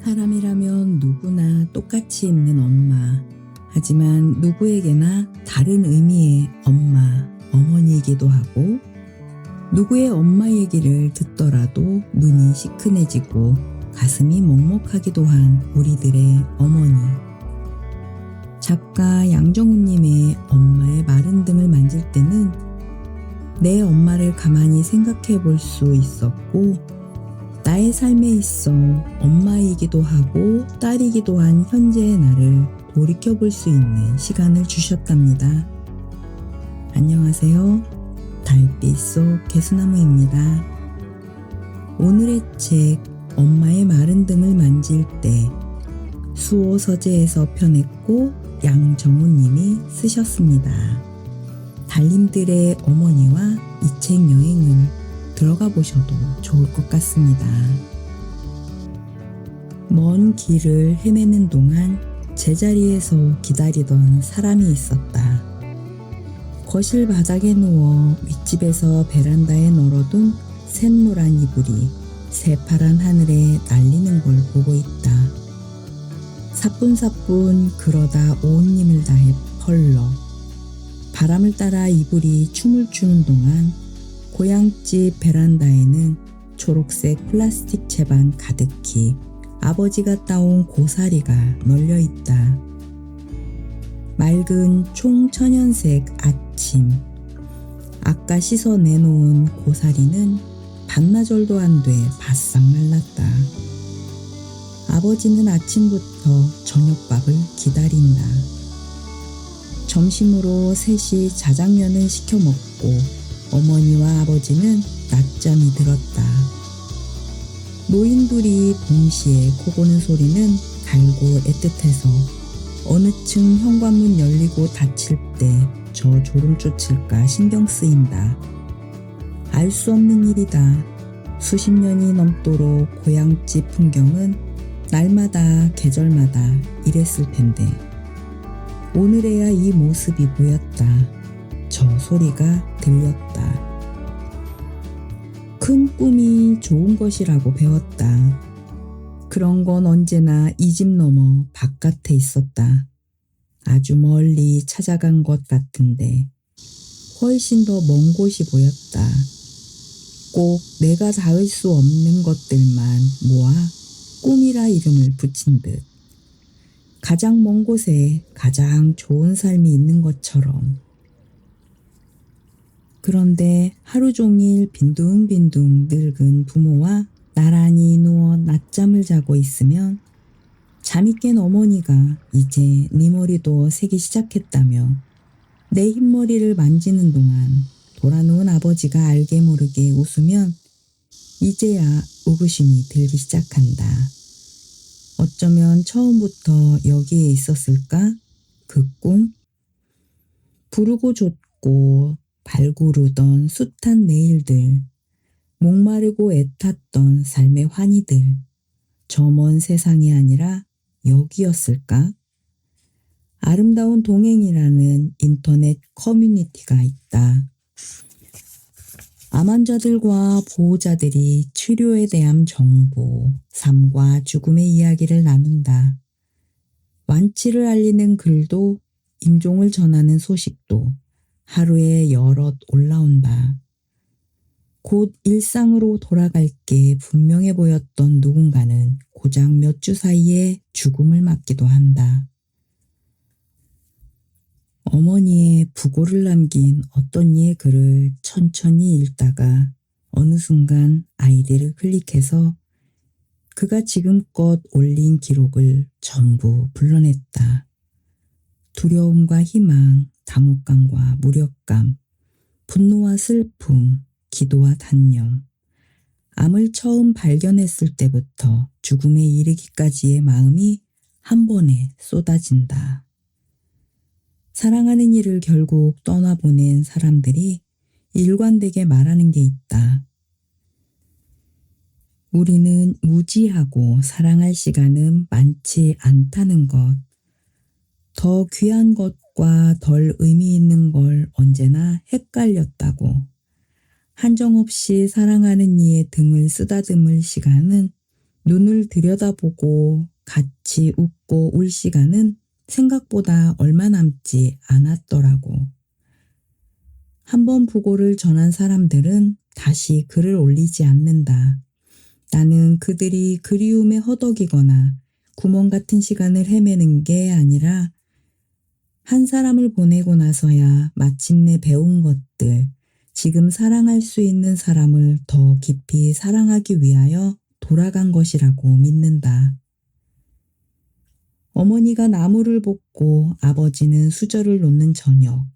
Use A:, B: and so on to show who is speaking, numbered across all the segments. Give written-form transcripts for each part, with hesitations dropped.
A: 사람이라면 누구나 똑같이 있는 엄마. 하지만 누구에게나 다른 의미의 엄마, 어머니이기도 하고, 누구의 엄마 얘기를 듣더라도 눈이 시큰해지고 가슴이 먹먹하기도 한 우리들의 어머니. 작가 양정훈님의 엄마의 마른 등을 만질 때는 내 엄마를 가만히 생각해 볼 수 있었고, 나의 삶에 있어 엄마이기도 하고 딸이기도 한 현재의 나를 돌이켜볼 수 있는 시간을 주셨답니다. 안녕하세요. 달빛 속 개수나무입니다. 오늘의 책 엄마의 마른 등을 만질 때 수호 서재에서 펴냈고 양정훈님이 쓰셨습니다. 달님들의 어머니와 이 책 여행을 들어가 보셔도 좋을 것 같습니다. 먼 길을 헤매는 동안 제자리에서 기다리던 사람이 있었다. 거실 바닥에 누워 윗집에서 베란다에 널어둔 샛노란 이불이 새파란 하늘에 날리는 걸 보고 있다. 사뿐사뿐 그러다 온 힘을 다해 펄럭. 바람을 따라 이불이 춤을 추는 동안 고향집 베란다에는 초록색 플라스틱 채반 가득히 아버지가 따온 고사리가 널려 있다. 맑은 총천연색 아침. 아까 씻어 내놓은 고사리는 반나절도 안 돼 바싹 말랐다. 아버지는 아침부터 저녁밥을 기다린다. 점심으로 셋이 자장면을 시켜 먹고 어머니와 아버지는 낮잠이 들었다. 노인들이 동시에 코 고는 소리는 달고 애틋해서 어느 층 현관문 열리고 닫힐 때 저 졸음 쫓을까 신경 쓰인다. 알 수 없는 일이다. 수십 년이 넘도록 고향집 풍경은 날마다 계절마다 이랬을 텐데 오늘에야 이 모습이 보였다. 저 소리가 들렸다. 큰 꿈이 좋은 것이라고 배웠다. 그런 건 언제나 이 집 너머 바깥에 있었다. 아주 멀리 찾아간 것 같은데 훨씬 더 먼 곳이 보였다. 꼭 내가 닿을 수 없는 것들만 모아 꿈이라 이름을 붙인 듯 가장 먼 곳에 가장 좋은 삶이 있는 것처럼. 그런데 하루 종일 빈둥빈둥 늙은 부모와 나란히 누워 낮잠을 자고 있으면 잠이 깬 어머니가 이제 네 머리도 새기 시작했다며 내 흰머리를 만지는 동안 돌아누운 아버지가 알게 모르게 웃으면 이제야 의구심이 들기 시작한다. 어쩌면 처음부터 여기에 있었을까? 그 꿈? 부르고 줬고 발구르던 숱한 내일들, 목마르고 애탔던 삶의 환희들, 저 먼 세상이 아니라 여기였을까? 아름다운 동행이라는 인터넷 커뮤니티가 있다. 암 환자들과 보호자들이 치료에 대한 정보, 삶과 죽음의 이야기를 나눈다. 완치를 알리는 글도 임종을 전하는 소식도 하루에 여럿 올라온다. 곧 일상으로 돌아갈 게 분명해 보였던 누군가는 고작 몇 주 사이에 죽음을 맞기도 한다. 어머니의 부고를 남긴 어떤 이의 글을 천천히 읽다가 어느 순간 아이디를 클릭해서 그가 지금껏 올린 기록을 전부 불러냈다. 두려움과 희망, 당혹감과 무력감, 분노와 슬픔, 기도와 단념, 암을 처음 발견했을 때부터 죽음에 이르기까지의 마음이 한 번에 쏟아진다. 사랑하는 이를 결국 떠나보낸 사람들이 일관되게 말하는 게 있다. 우리는 무지하고 사랑할 시간은 많지 않다는 것. 더 귀한 것과 덜 의미 있는 걸 언제나 헷갈렸다고. 한정없이 사랑하는 이의 등을 쓰다듬을 시간은 눈을 들여다보고 같이 웃고 울 시간은 생각보다 얼마 남지 않았더라고. 한번 부고를 전한 사람들은 다시 글을 올리지 않는다. 나는 그들이 그리움에 허덕이거나 구멍 같은 시간을 헤매는 게 아니라 한 사람을 보내고 나서야 마침내 배운 것들, 지금 사랑할 수 있는 사람을 더 깊이 사랑하기 위하여 돌아간 것이라고 믿는다. 어머니가 나무를 볶고 아버지는 수저를 놓는 저녁.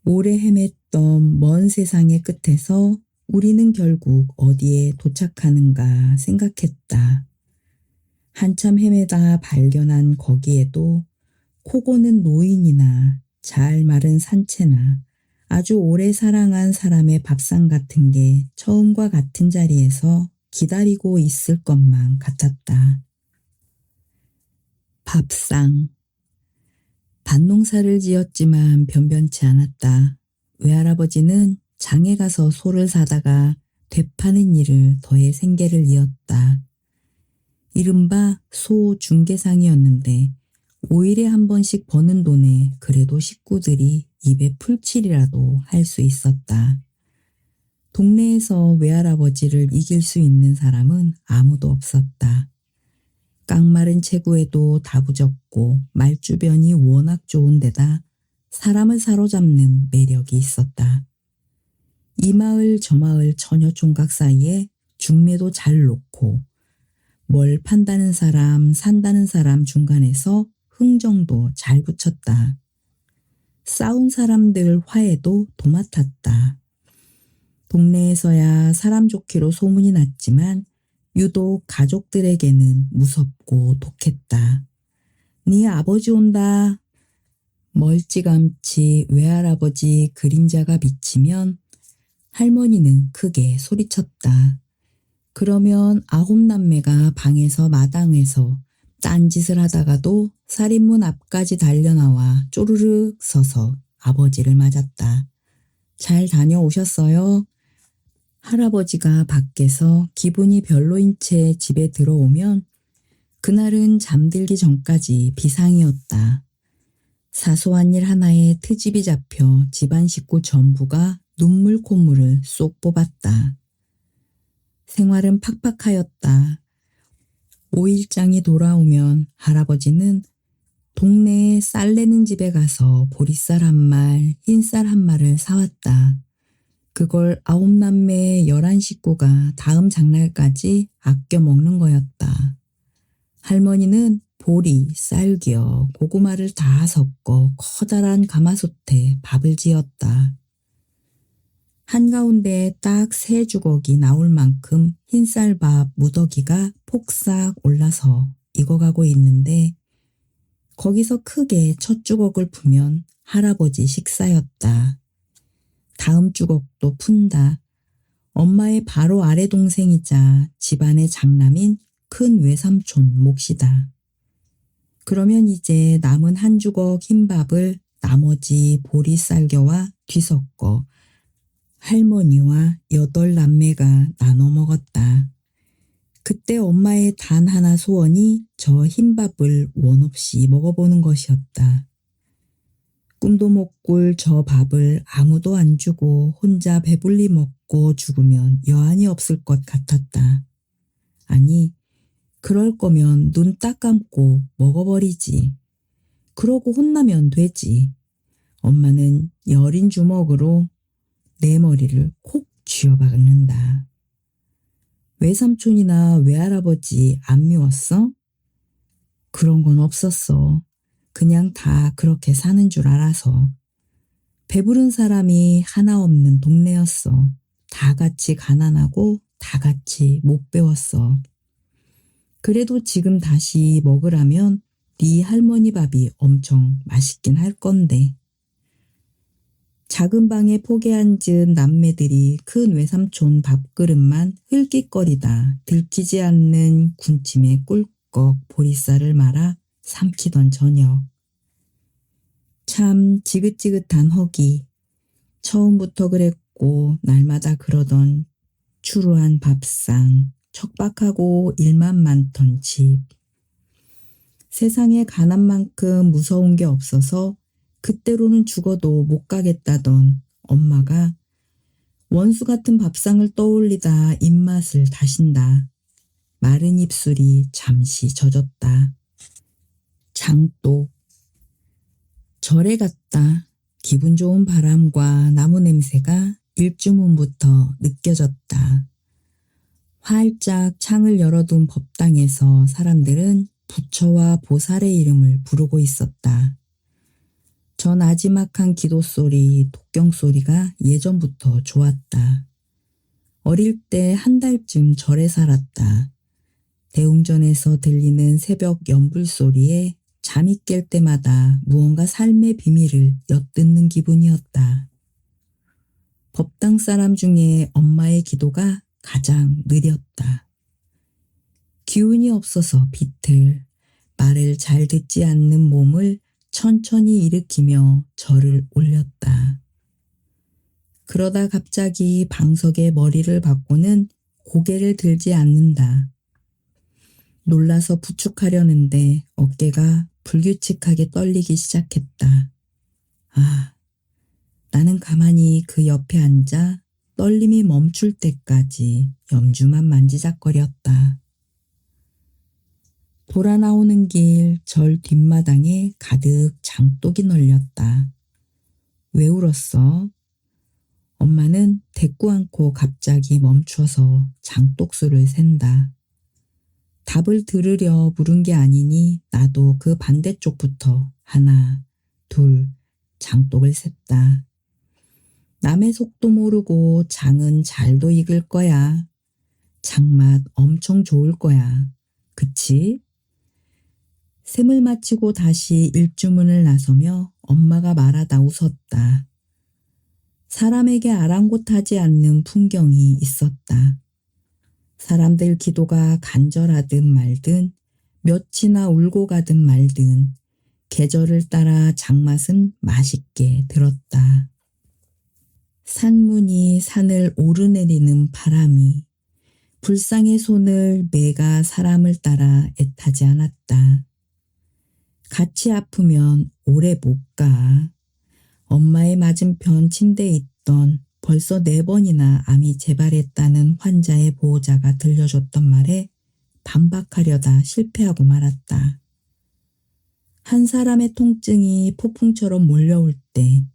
A: 오래 헤맸던 먼 세상의 끝에서 우리는 결국 어디에 도착하는가 생각했다. 한참 헤매다 발견한 거기에도 코 고는 노인이나 잘 마른 산채나 아주 오래 사랑한 사람의 밥상 같은 게 처음과 같은 자리에서 기다리고 있을 것만 같았다. 밥상. 밭농사를 지었지만 변변치 않았다. 외할아버지는 장에 가서 소를 사다가 되파는 일을 더해 생계를 이었다. 이른바 소 중개상이었는데 5일에 한 번씩 버는 돈에 그래도 식구들이 입에 풀칠이라도 할 수 있었다. 동네에서 외할아버지를 이길 수 있는 사람은 아무도 없었다. 깡마른 체구에도 다부졌고 말주변이 워낙 좋은 데다 사람을 사로잡는 매력이 있었다. 이 마을 저 마을 처녀 총각 사이에 중매도 잘 놓고 뭘 판다는 사람 산다는 사람 중간에서 흥정도 잘 붙였다. 싸운 사람들 화해도 도맡았다. 동네에서야 사람 좋기로 소문이 났지만 유독 가족들에게는 무섭고 독했다. 네 아버지 온다. 멀찌감치 외할아버지 그림자가 비치면 할머니는 크게 소리쳤다. 그러면 9남매가 방에서 마당에서 딴짓을 하다가도 살인문 앞까지 달려나와 쪼르륵 서서 아버지를 맞았다. 잘 다녀오셨어요? 할아버지가 밖에서 기분이 별로인 채 집에 들어오면 그날은 잠들기 전까지 비상이었다. 사소한 일 하나에 트집이 잡혀 집안 식구 전부가 눈물 콧물을 쏙 뽑았다. 생활은 팍팍하였다. 5일장이 돌아오면 할아버지는 동네에 쌀 내는 집에 가서 보리쌀 한 말, 흰쌀 한 말을 사왔다. 그걸 9남매의 11식구가 다음 장날까지 아껴 먹는 거였다. 할머니는 보리, 쌀기어, 고구마를 다 섞어 커다란 가마솥에 밥을 지었다. 한가운데 딱 3주걱이 나올 만큼 흰쌀밥 무더기가 폭삭 올라서 익어가고 있는데 거기서 크게 첫 주걱을 푸면 할아버지 식사였다. 다음 주걱도 푼다. 엄마의 바로 아래 동생이자 집안의 장남인 큰 외삼촌 몫이다. 그러면 이제 남은 한 주걱 흰밥을 나머지 보리쌀겨와 뒤섞어 할머니와 8남매가 나눠 먹었다. 그때 엄마의 단 하나 소원이 저 흰밥을 원 없이 먹어보는 것이었다. 꿈도 못 꿀 저 밥을 아무도 안 주고 혼자 배불리 먹고 죽으면 여한이 없을 것 같았다. 아니, 그럴 거면 눈 딱 감고 먹어버리지. 그러고 혼나면 되지. 엄마는 여린 주먹으로 내 머리를 콕 쥐어박는다. 외삼촌이나 외할아버지 안 미웠어? 그런 건 없었어. 그냥 다 그렇게 사는 줄 알아서. 배부른 사람이 하나 없는 동네였어. 다 같이 가난하고 다 같이 못 배웠어. 그래도 지금 다시 먹으라면 네 할머니 밥이 엄청 맛있긴 할 건데. 작은 방에 포개 앉은 남매들이 큰 외삼촌 밥그릇만 흘깃거리다 들키지 않는 군침에 꿀꺽 보리쌀을 말아 삼키던 저녁. 참 지긋지긋한 허기. 처음부터 그랬고 날마다 그러던 추루한 밥상, 척박하고 일만 많던 집. 세상에 가난만큼 무서운 게 없어서 그때로는 죽어도 못 가겠다던 엄마가 원수 같은 밥상을 떠올리다 입맛을 다신다. 마른 입술이 잠시 젖었다. 장독. 절에 갔다. 기분 좋은 바람과 나무 냄새가 일주문부터 느껴졌다. 활짝 창을 열어둔 법당에서 사람들은 부처와 보살의 이름을 부르고 있었다. 저 나지막한 기도 소리, 독경 소리가 예전부터 좋았다. 어릴 때 한 달쯤 절에 살았다. 대웅전에서 들리는 새벽 연불 소리에 잠이 깰 때마다 무언가 삶의 비밀을 엿듣는 기분이었다. 법당 사람 중에 엄마의 기도가 가장 느렸다. 기운이 없어서 비틀, 말을 잘 듣지 않는 몸을 천천히 일으키며 절을 올렸다. 그러다 갑자기 방석에 머리를 박고는 고개를 들지 않는다. 놀라서 부축하려는데 어깨가 불규칙하게 떨리기 시작했다. 나는 가만히 그 옆에 앉아 떨림이 멈출 때까지 염주만 만지작거렸다. 돌아 나오는 길 절 뒷마당에 가득 장독이 널렸다. 왜 울었어? 엄마는 대꾸 않고 갑자기 멈춰서 장독수를 샌다. 답을 들으려 물은 게 아니니 나도 그 반대쪽부터 하나, 둘, 장독을 셌다. 남의 속도 모르고 장은 잘도 익을 거야. 장맛 엄청 좋을 거야. 그치? 셈을 마치고 다시 일주문을 나서며 엄마가 말하다 웃었다. 사람에게 아랑곳하지 않는 풍경이 있었다. 사람들 기도가 간절하든 말든 몇이나 울고 가든 말든 계절을 따라 장맛은 맛있게 들었다. 산문이 산을 오르내리는 바람이 불상의 손을 매가 사람을 따라 애타지 않았다. 같이 아프면 오래 못 가. 엄마의 맞은편 침대에 있던 벌써 4번이나 암이 재발했다는 환자의 보호자가 들려줬던 말에 반박하려다 실패하고 말았다. 한 사람의 통증이 폭풍처럼 몰려올 때,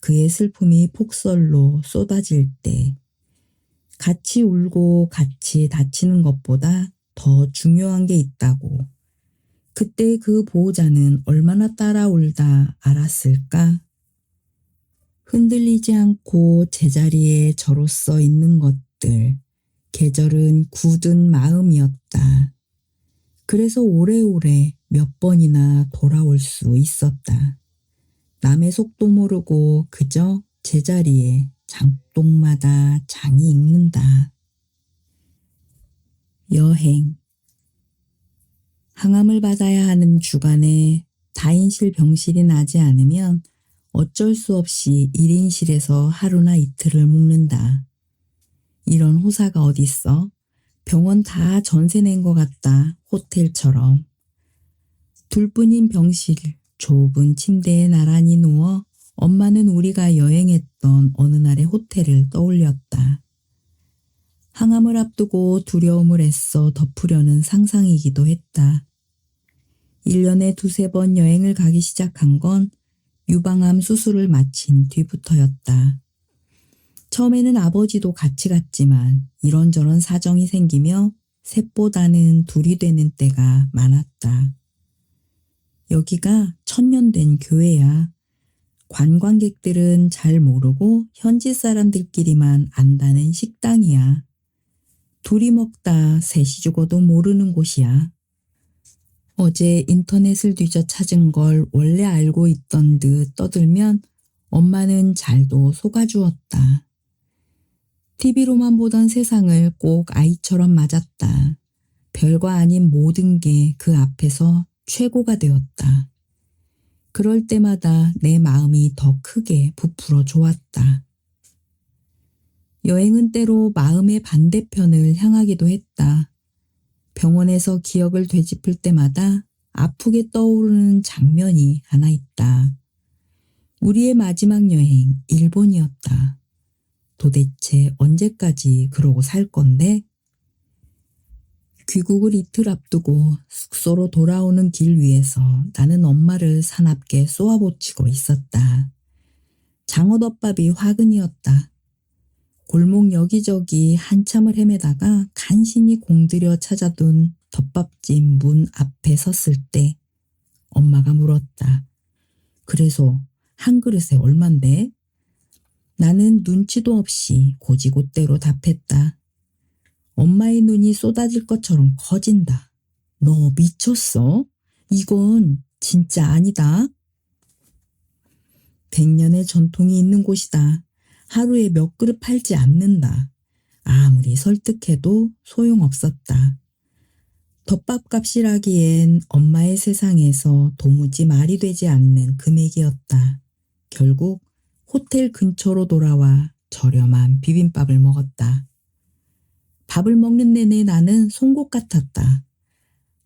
A: 그의 슬픔이 폭설로 쏟아질 때, 같이 울고 같이 다치는 것보다 더 중요한 게 있다고. 그때 그 보호자는 얼마나 따라 울다 알았을까? 흔들리지 않고 제자리에 저로써 있는 것들, 계절은 굳은 마음이었다. 그래서 오래오래 몇 번이나 돌아올 수 있었다. 남의 속도 모르고 그저 제자리에 장독마다 장이 익는다. 여행. 항암을 받아야 하는 주간에 다인실 병실이 나지 않으면 어쩔 수 없이 1인실에서 하루나 이틀을 묵는다. 이런 호사가 어딨어? 병원 다 전세 낸 것 같다. 호텔처럼. 둘뿐인 병실, 좁은 침대에 나란히 누워 엄마는 우리가 여행했던 어느 날의 호텔을 떠올렸다. 항암을 앞두고 두려움을 애써 덮으려는 상상이기도 했다. 1년에 2-3번 여행을 가기 시작한 건 유방암 수술을 마친 뒤부터였다. 처음에는 아버지도 같이 갔지만 이런저런 사정이 생기며 셋보다는 둘이 되는 때가 많았다. 여기가 1000년 된 교회야. 관광객들은 잘 모르고 현지 사람들끼리만 안다는 식당이야. 둘이 먹다 셋이 죽어도 모르는 곳이야. 어제 인터넷을 뒤져 찾은 걸 원래 알고 있던 듯 떠들면 엄마는 잘도 속아주었다. TV로만 보던 세상을 꼭 아이처럼 맞았다. 별거 아닌 모든 게 그 앞에서 최고가 되었다. 그럴 때마다 내 마음이 더 크게 부풀어 좋았다. 여행은 때로 마음의 반대편을 향하기도 했다. 병원에서 기억을 되짚을 때마다 아프게 떠오르는 장면이 하나 있다. 우리의 마지막 여행, 일본이었다. 도대체 언제까지 그러고 살 건데? 귀국을 이틀 앞두고 숙소로 돌아오는 길 위에서 나는 엄마를 사납게 쏘아붙이고 있었다. 장어덮밥이 화근이었다. 골목 여기저기 한참을 헤매다가 간신히 공들여 찾아둔 덮밥집 문 앞에 섰을 때 엄마가 물었다. 그래서 한 그릇에 얼만데? 나는 눈치도 없이 고지고대로 답했다. 엄마의 눈이 쏟아질 것처럼 커진다. 너 미쳤어? 이건 진짜 아니다. 100년의 전통이 있는 곳이다. 하루에 몇 그릇 팔지 않는다. 아무리 설득해도 소용없었다. 덮밥값이라기엔 엄마의 세상에서 도무지 말이 되지 않는 금액이었다. 결국 호텔 근처로 돌아와 저렴한 비빔밥을 먹었다. 밥을 먹는 내내 나는 송곳 같았다.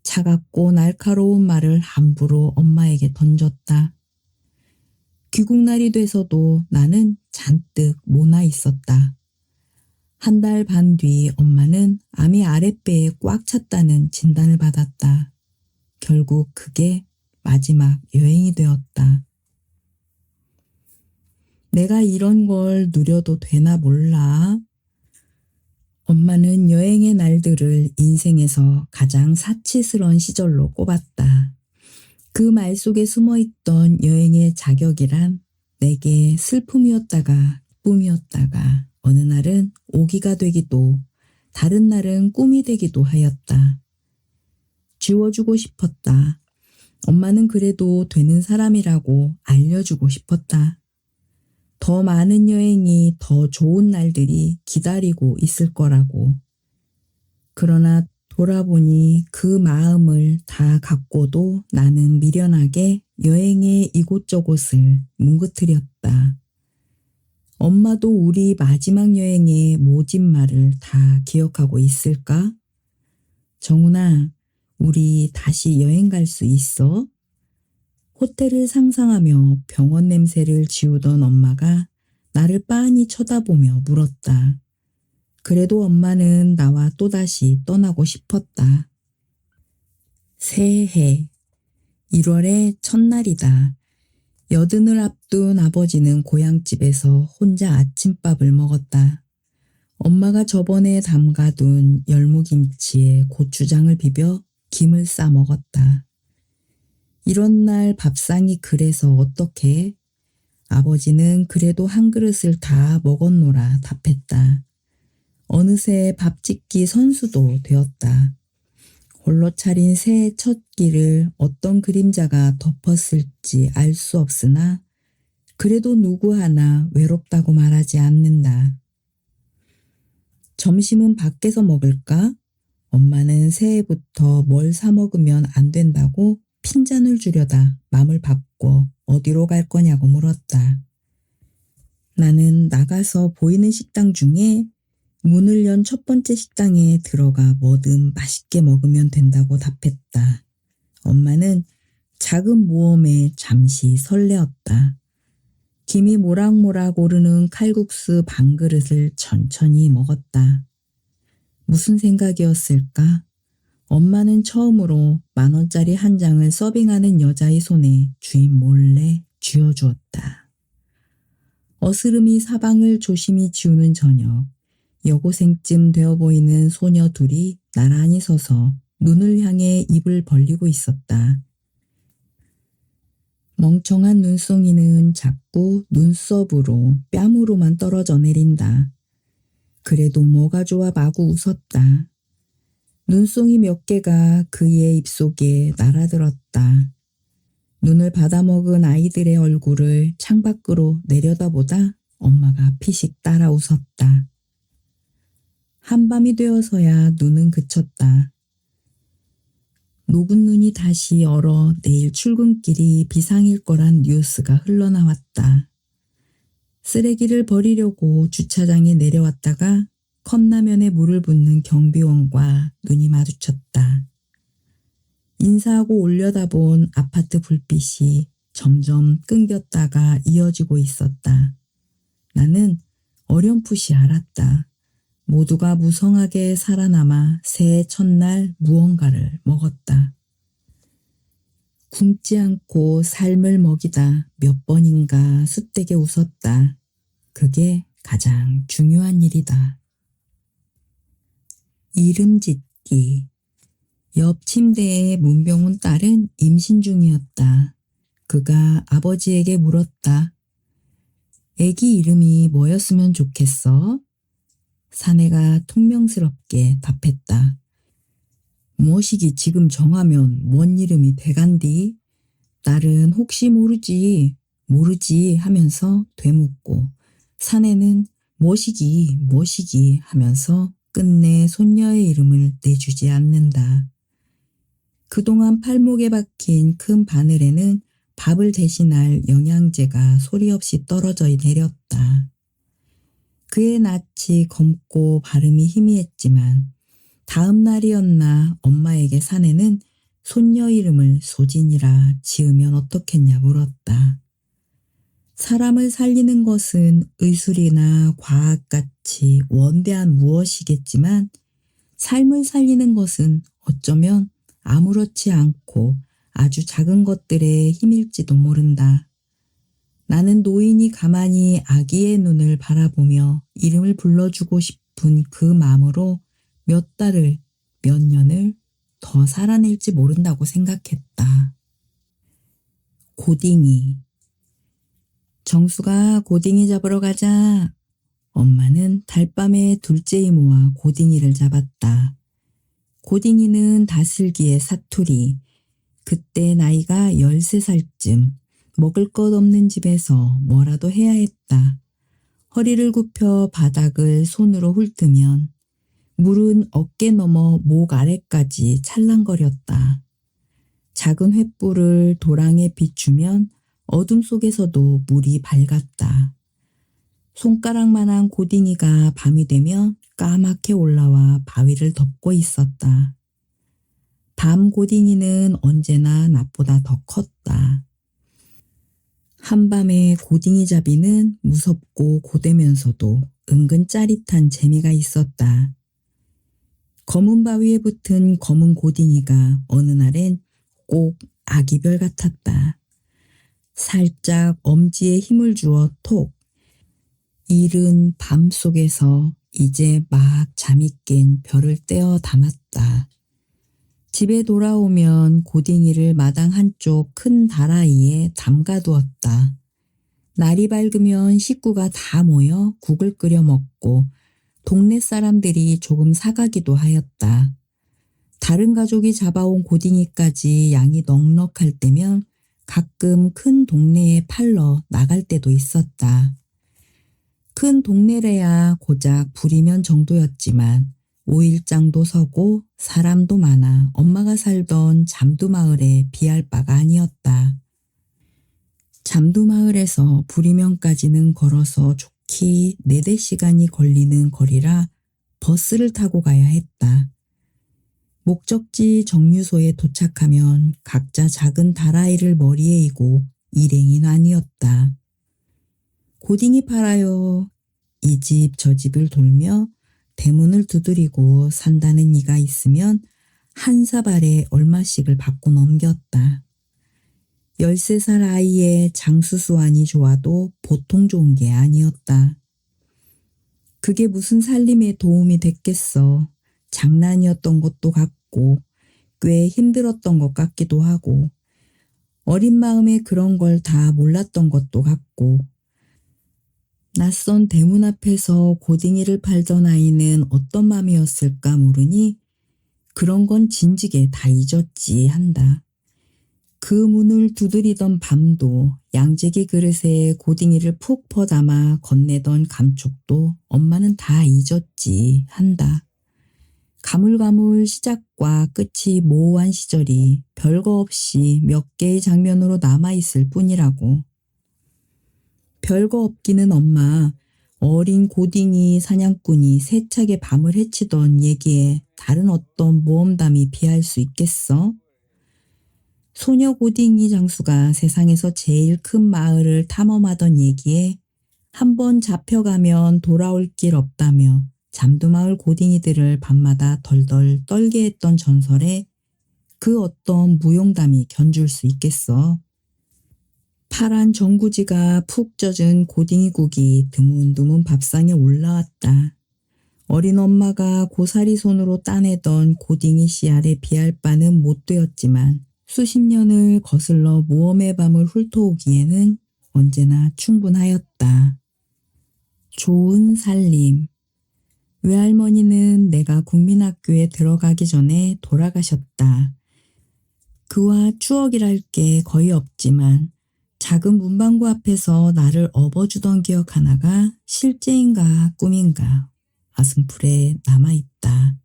A: 차갑고 날카로운 말을 함부로 엄마에게 던졌다. 귀국날이 돼서도 나는 잔뜩 모나 있었다. 한 달 반 뒤 엄마는 암이 아랫배에 꽉 찼다는 진단을 받았다. 결국 그게 마지막 여행이 되었다. 내가 이런 걸 누려도 되나 몰라. 엄마는 여행의 날들을 인생에서 가장 사치스러운 시절로 꼽았다. 그 말 속에 숨어있던 여행의 자격이란 내게 슬픔이었다가 꿈이었다가 어느 날은 오기가 되기도 다른 날은 꿈이 되기도 하였다. 지워주고 싶었다. 엄마는 그래도 되는 사람이라고 알려주고 싶었다. 더 많은 여행이 더 좋은 날들이 기다리고 있을 거라고. 그러나 돌아보니 그 마음을 다 갖고도 나는 미련하게 여행의 이곳저곳을 뭉그트렸다. 엄마도 우리 마지막 여행의 모진 말을 다 기억하고 있을까? 정훈아, 우리 다시 여행 갈 수 있어? 호텔을 상상하며 병원 냄새를 지우던 엄마가 나를 빤히 쳐다보며 물었다. 그래도 엄마는 나와 또다시 떠나고 싶었다. 새해 1월의 첫날이다. 여든을 앞둔 아버지는 고향집에서 혼자 아침밥을 먹었다. 엄마가 저번에 담가둔 열무김치에 고추장을 비벼 김을 싸 먹었다. 이런 날 밥상이 그래서 어떡해? 아버지는 그래도 한 그릇을 다 먹었노라 답했다. 어느새 밥 짓기 선수도 되었다. 홀로 차린 새해 첫 끼를 어떤 그림자가 덮었을지 알 수 없으나 그래도 누구 하나 외롭다고 말하지 않는다. 점심은 밖에서 먹을까? 엄마는 새해부터 뭘 사 먹으면 안 된다고 핀잔을 주려다 맘을 바꿔 어디로 갈 거냐고 물었다. 나는 나가서 보이는 식당 중에 문을 연 첫 번째 식당에 들어가 뭐든 맛있게 먹으면 된다고 답했다. 엄마는 작은 모험에 잠시 설레었다. 김이 모락모락 오르는 칼국수 반 그릇을 천천히 먹었다. 무슨 생각이었을까? 엄마는 처음으로 10,000원짜리 한 장을 서빙하는 여자의 손에 주인 몰래 쥐어주었다. 어스름이 사방을 조심히 지우는 저녁, 여고생쯤 되어 보이는 소녀 둘이 나란히 서서 눈을 향해 입을 벌리고 있었다. 멍청한 눈송이는 자꾸 눈썹으로 뺨으로만 떨어져 내린다. 그래도 뭐가 좋아 마구 웃었다. 눈송이 몇 개가 그의 입속에 날아들었다. 눈을 받아먹은 아이들의 얼굴을 창밖으로 내려다보다 엄마가 피식 따라 웃었다. 한밤이 되어서야 눈은 그쳤다. 녹은 눈이 다시 얼어 내일 출근길이 비상일 거란 뉴스가 흘러나왔다. 쓰레기를 버리려고 주차장에 내려왔다가 컵라면에 물을 붓는 경비원과 눈이 마주쳤다. 인사하고 올려다본 아파트 불빛이 점점 끊겼다가 이어지고 있었다. 나는 어렴풋이 알았다. 모두가 무성하게 살아남아 새해 첫날 무언가를 먹었다. 굶지 않고 삶을 먹이다 몇 번인가 숫되게 웃었다. 그게 가장 중요한 일이다. 이름 짓기. 옆 침대에 문병훈 딸은 임신 중이었다. 그가 아버지에게 물었다. 애기 이름이 뭐였으면 좋겠어? 사내가 퉁명스럽게 답했다. 무엇이기 지금 정하면 뭔 이름이 돼간디? 딸은 혹시 모르지 하면서 되묻고 사내는 뭐시기 하면서 끝내 손녀의 이름을 내주지 않는다. 그동안 팔목에 박힌 큰 바늘에는 밥을 대신할 영양제가 소리 없이 떨어져 내렸다. 그의 낯이 검고 발음이 희미했지만 다음 날이었나 엄마에게 사내는 손녀 이름을 소진이라 지으면 어떻겠냐 물었다. 사람을 살리는 것은 의술이나 과학같이 원대한 무엇이겠지만 삶을 살리는 것은 어쩌면 아무렇지 않고 아주 작은 것들의 힘일지도 모른다. 나는 노인이 가만히 아기의 눈을 바라보며 이름을 불러주고 싶은 그 마음으로 몇 달을, 몇 년을 더 살아낼지 모른다고 생각했다. 고딩이. 정수가 고딩이 잡으러 가자. 엄마는 달밤에 둘째 이모와 고딩이를 잡았다. 고딩이는 다슬기의 사투리. 그때 나이가 13살쯤. 먹을 것 없는 집에서 뭐라도 해야 했다. 허리를 굽혀 바닥을 손으로 훑으면 물은 어깨 넘어 목 아래까지 찰랑거렸다. 작은 횃불을 도랑에 비추면 어둠 속에서도 물이 밝았다. 손가락만한 고딩이가 밤이 되면 까맣게 올라와 바위를 덮고 있었다. 밤 고딩이는 언제나 낮보다 더 컸다. 한밤의 고딩이 잡이는 무섭고 고되면서도 은근 짜릿한 재미가 있었다. 검은 바위에 붙은 검은 고딩이가 어느 날엔 꼭 아기별 같았다. 살짝 엄지에 힘을 주어 톡. 이른 밤 속에서 이제 막 잠이 깬 별을 떼어 담았다. 집에 돌아오면 고딩이를 마당 한쪽 큰 다라이에 담가두었다. 날이 밝으면 식구가 다 모여 국을 끓여 먹고 동네 사람들이 조금 사가기도 하였다. 다른 가족이 잡아온 고딩이까지 양이 넉넉할 때면 가끔 큰 동네에 팔러 나갈 때도 있었다. 큰 동네래야 고작 부리면 정도였지만 5일장도 서고 사람도 많아 엄마가 살던 잠두마을에 비할 바가 아니었다. 잠두마을에서 부리면까지는 걸어서 좋기 4-5시간이 걸리는 거리라 버스를 타고 가야 했다. 목적지 정류소에 도착하면 각자 작은 다라이를 머리에 이고 일행이 나뉘었다. 고딩이 팔아요. 이 집 저 집을 돌며 대문을 두드리고 산다는 이가 있으면 한 사발에 얼마씩을 받고 넘겼다. 13살 아이의 장수수완이 좋아도 보통 좋은 게 아니었다. 그게 무슨 살림에 도움이 됐겠어. 장난이었던 것도 같고 꽤 힘들었던 것 같기도 하고 어린 마음에 그런 걸 다 몰랐던 것도 같고 낯선 대문 앞에서 고딩이를 팔던 아이는 어떤 마음이었을까 모르니 그런 건 진즉에 다 잊었지 한다. 그 문을 두드리던 밤도 양재기 그릇에 고딩이를 푹 퍼담아 건네던 감촉도 엄마는 다 잊었지 한다. 가물가물 시작과 끝이 모호한 시절이 별거 없이 몇 개의 장면으로 남아있을 뿐이라고. 별거 없기는 엄마. 어린 고딩이 사냥꾼이 세차게 밤을 헤치던 얘기에 다른 어떤 모험담이 비할 수 있겠어? 소녀 고딩이 장수가 세상에서 제일 큰 마을을 탐험하던 얘기에 한 번 잡혀가면 돌아올 길 없다며 잠두마을 고딩이들을 밤마다 덜덜 떨게 했던 전설에 그 어떤 무용담이 견줄 수 있겠어. 파란 전구지가 푹 젖은 고딩이국이 드문드문 밥상에 올라왔다. 어린 엄마가 고사리 손으로 따내던 고딩이 씨알에 비할 바는 못 되었지만 수십 년을 거슬러 모험의 밤을 훑어오기에는 언제나 충분하였다. 좋은 살림. 외할머니는 내가 국민학교에 들어가기 전에 돌아가셨다. 그와 추억이랄 게 거의 없지만 작은 문방구 앞에서 나를 업어주던 기억 하나가 실제인가 꿈인가 가슴풀에 남아있다.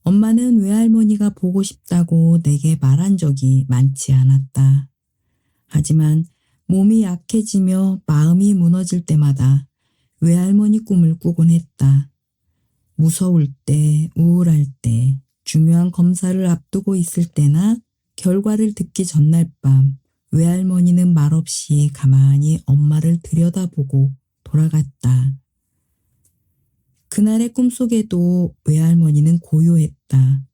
A: 엄마는 외할머니가 보고 싶다고 내게 말한 적이 많지 않았다. 하지만 몸이 약해지며 마음이 무너질 때마다 외할머니 꿈을 꾸곤 했다. 무서울 때, 우울할 때, 중요한 검사를 앞두고 있을 때나 결과를 듣기 전날 밤 외할머니는 말없이 가만히 엄마를 들여다보고 돌아갔다. 그날의 꿈속에도 외할머니는 고요했다.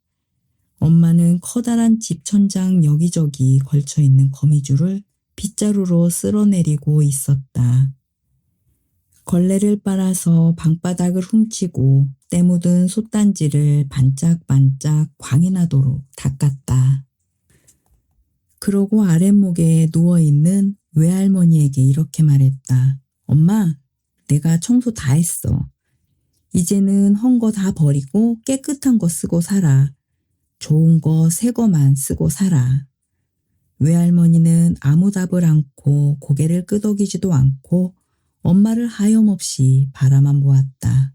A: 엄마는 커다란 집 천장 여기저기 걸쳐있는 거미줄을 빗자루로 쓸어내리고 있었다. 걸레를 빨아서 방바닥을 훔치고 때 묻은 솥단지를 반짝반짝 광이 나도록 닦았다. 그러고 아랫목에 누워있는 외할머니에게 이렇게 말했다. 엄마, 내가 청소 다 했어. 이제는 헌 거 다 버리고 깨끗한 거 쓰고 살아. 좋은 거 새 거만 쓰고 살아. 외할머니는 아무 답을 않고 고개를 끄덕이지도 않고 엄마를 하염없이 바라만 보았다.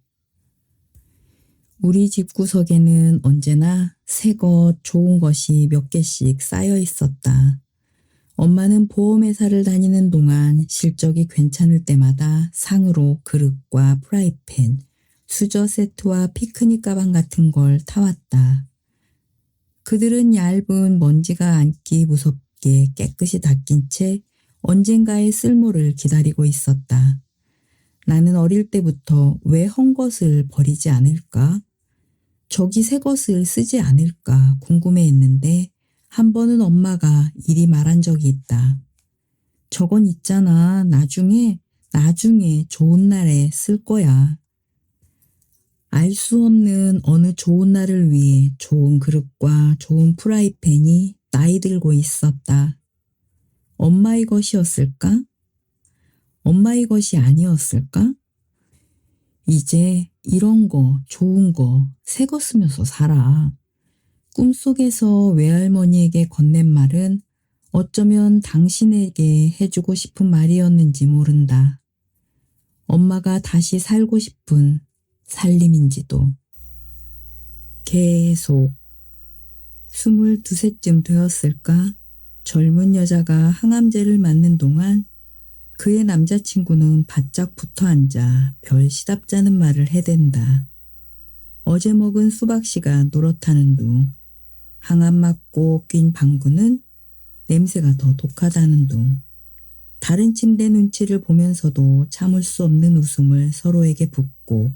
A: 우리 집구석에는 언제나 새 것, 좋은 것이 몇 개씩 쌓여 있었다. 엄마는 보험회사를 다니는 동안 실적이 괜찮을 때마다 상으로 그릇과 프라이팬, 수저 세트와 피크닉 가방 같은 걸 타왔다. 그들은 얇은 먼지가 앉기 무섭게 깨끗이 닦인 채 언젠가의 쓸모를 기다리고 있었다. 나는 어릴 때부터 왜 헌 것을 버리지 않을까? 저기 새 것을 쓰지 않을까 궁금해했는데 한 번은 엄마가 이리 말한 적이 있다. 저건 있잖아. 나중에 좋은 날에 쓸 거야. 알 수 없는 어느 좋은 날을 위해 좋은 그릇과 좋은 프라이팬이 나이 들고 있었다. 엄마의 것이었을까? 엄마의 것이 아니었을까? 이제 이런 거, 좋은 거, 새 거 쓰면서 살아. 꿈속에서 외할머니에게 건넨 말은 어쩌면 당신에게 해주고 싶은 말이었는지 모른다. 엄마가 다시 살고 싶은 살림인지도. 계속 22세쯤 되었을까? 젊은 여자가 항암제를 맞는 동안 그의 남자친구는 바짝 붙어 앉아 별 시답잖은 말을 해댄다. 어제 먹은 수박씨가 노랗다는 둥, 항암 맞고 낀 방구는 냄새가 더 독하다는 둥, 다른 침대 눈치를 보면서도 참을 수 없는 웃음을 서로에게 붓고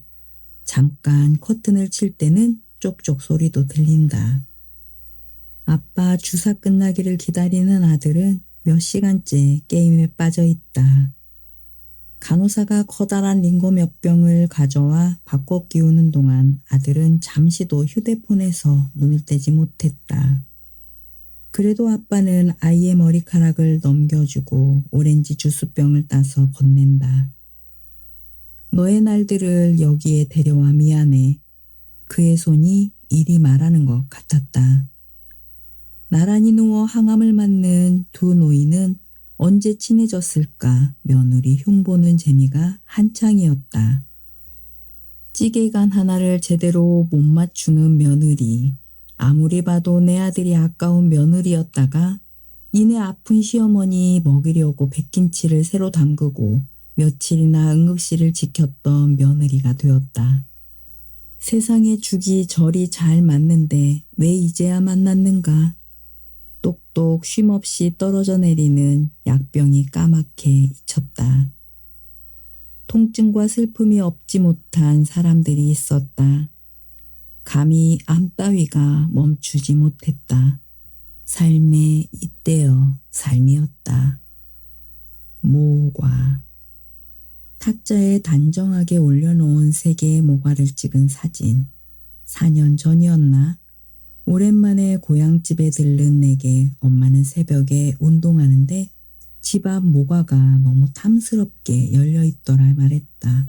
A: 잠깐 커튼을 칠 때는 쪽쪽 소리도 들린다. 아빠 주사 끝나기를 기다리는 아들은 몇 시간째 게임에 빠져 있다. 간호사가 커다란 링거 몇 병을 가져와 바꿔 끼우는 동안 아들은 잠시도 휴대폰에서 눈을 떼지 못했다. 그래도 아빠는 아이의 머리카락을 넘겨주고 오렌지 주스병을 따서 건넨다. 너의 날들을 여기에 데려와 미안해. 그의 손이 이리 말하는 것 같았다. 나란히 누워 항암을 맞는 두 노인은 언제 친해졌을까 며느리 흉보는 재미가 한창이었다. 찌개간 하나를 제대로 못 맞추는 며느리, 아무리 봐도 내 아들이 아까운 며느리였다가 이내 아픈 시어머니 먹이려고 백김치를 새로 담그고 며칠이나 응급실을 지켰던 며느리가 되었다. 세상에 죽이 절이 잘 맞는데 왜 이제야 만났는가? 똑똑 쉼없이 떨어져 내리는 약병이 까맣게 잊혔다. 통증과 슬픔이 없지 못한 사람들이 있었다. 감히 암 따위가 멈추지 못했다. 삶의 잇대어 삶이었다. 모과. 탁자에 단정하게 올려놓은 3개의 모과를 찍은 사진. 4년 전이었나? 오랜만에 고향집에 들른 내게 엄마는 새벽에 운동하는데 집 앞 모과가 너무 탐스럽게 열려있더라 말했다.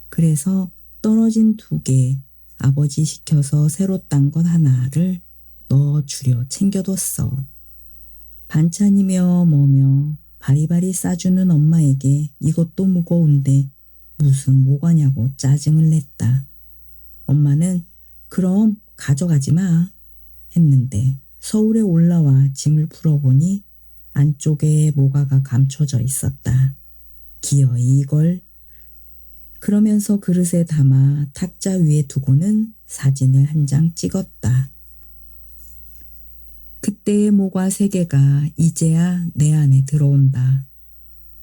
A: 그래서 떨어진 2개, 아버지 시켜서 새로 딴 것 하나를 넣어주려 챙겨뒀어. 반찬이며 뭐며 바리바리 싸주는 엄마에게 이것도 무거운데 무슨 모과냐고 짜증을 냈다. 엄마는 그럼 가져가지 마 했는데 서울에 올라와 짐을 풀어보니 안쪽에 모과가 감춰져 있었다. 기어이 이걸. 그러면서 그릇에 담아 탁자 위에 두고는 사진을 한 장 찍었다. 그때의 모과 3개가 이제야 내 안에 들어온다.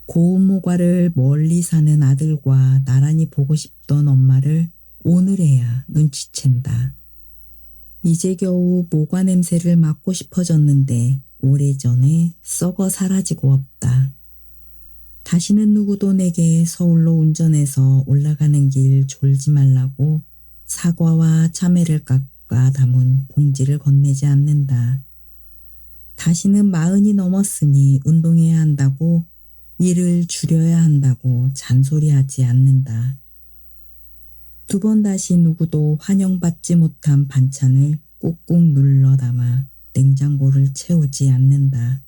A: 고운 모과를 멀리 사는 아들과 나란히 보고 싶던 엄마를 오늘에야 눈치챈다. 이제 겨우 모과 냄새를 맡고 싶어졌는데 오래전에 썩어 사라지고 없다. 다시는 누구도 내게 서울로 운전해서 올라가는 길 졸지 말라고 사과와 참외를 깎아 담은 봉지를 건네지 않는다. 다시는 40이 넘었으니 운동해야 한다고 일을 줄여야 한다고 잔소리하지 않는다. 2번 다시 누구도 환영받지 못한 반찬을 꾹꾹 눌러 담아 냉장고를 채우지 않는다.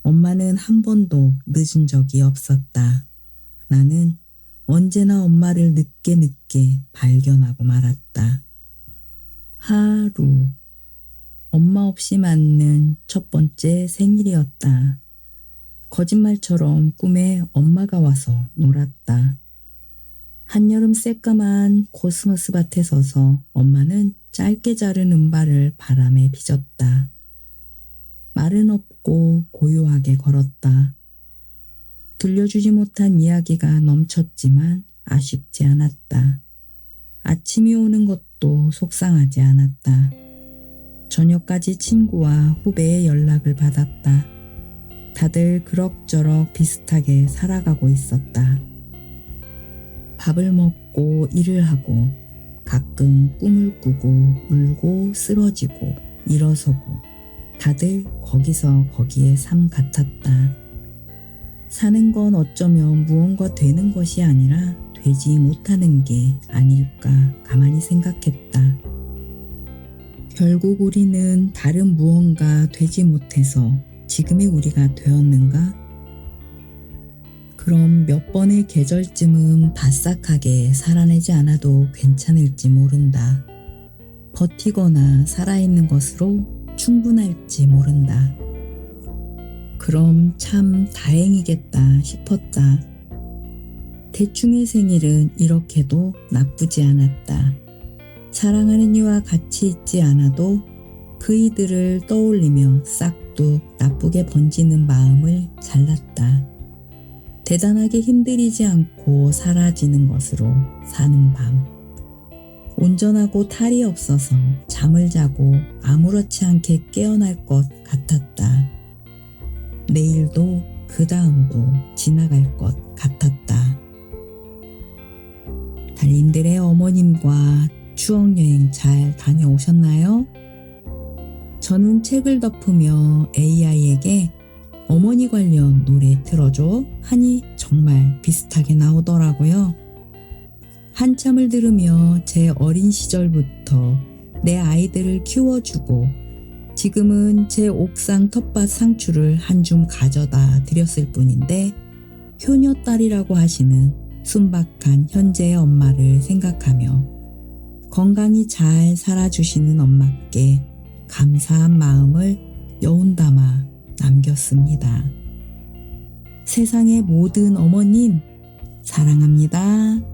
A: 엄마는 한 번도 늦은 적이 없었다. 나는 언제나 엄마를 늦게 발견하고 말았다. 하루. 엄마 없이 맞는 1번째 생일이었다. 거짓말처럼 꿈에 엄마가 와서 놀았다. 한여름 새까만 코스모스 밭에 서서 엄마는 짧게 자른 은발을 바람에 빚었다. 말은 없고 고요하게 걸었다. 들려주지 못한 이야기가 넘쳤지만 아쉽지 않았다. 아침이 오는 것도 속상하지 않았다. 저녁까지 친구와 후배의 연락을 받았다. 다들 그럭저럭 비슷하게 살아가고 있었다. 밥을 먹고 일을 하고 가끔 꿈을 꾸고 울고 쓰러지고 일어서고 다들 거기서 거기에 삶 같았다. 사는 건 어쩌면 무언가 되는 것이 아니라 되지 못하는 게 아닐까 가만히 생각했다. 결국 우리는 다른 무언가 되지 못해서 지금의 우리가 되었는가? 그럼 몇 번의 계절쯤은 바싹하게 살아내지 않아도 괜찮을지 모른다. 버티거나 살아있는 것으로 충분할지 모른다. 그럼 참 다행이겠다 싶었다. 대충의 생일은 이렇게도 나쁘지 않았다. 사랑하는 이와 같이 있지 않아도 그 이들을 떠올리며 싹둑 나쁘게 번지는 마음을 잘랐다. 대단하게 힘들이지 않고 사라지는 것으로 사는 밤. 온전하고 탈이 없어서 잠을 자고 아무렇지 않게 깨어날 것 같았다. 내일도 그 다음도 지나갈 것 같았다. 달님들의 어머님과 추억여행 잘 다녀오셨나요? 저는 책을 덮으며 AI에게 어머니 관련 노래 틀어줘 하니 정말 비슷하게 나오더라고요. 한참을 들으며 제 어린 시절부터 내 아이들을 키워주고 지금은 제 옥상 텃밭 상추를 한 줌 가져다 드렸을 뿐인데 효녀딸이라고 하시는 순박한 현재의 엄마를 생각하며 건강히 잘 살아주시는 엄마께 감사한 마음을 여운 담아 남겼습니다. 세상의 모든 어머님 사랑합니다.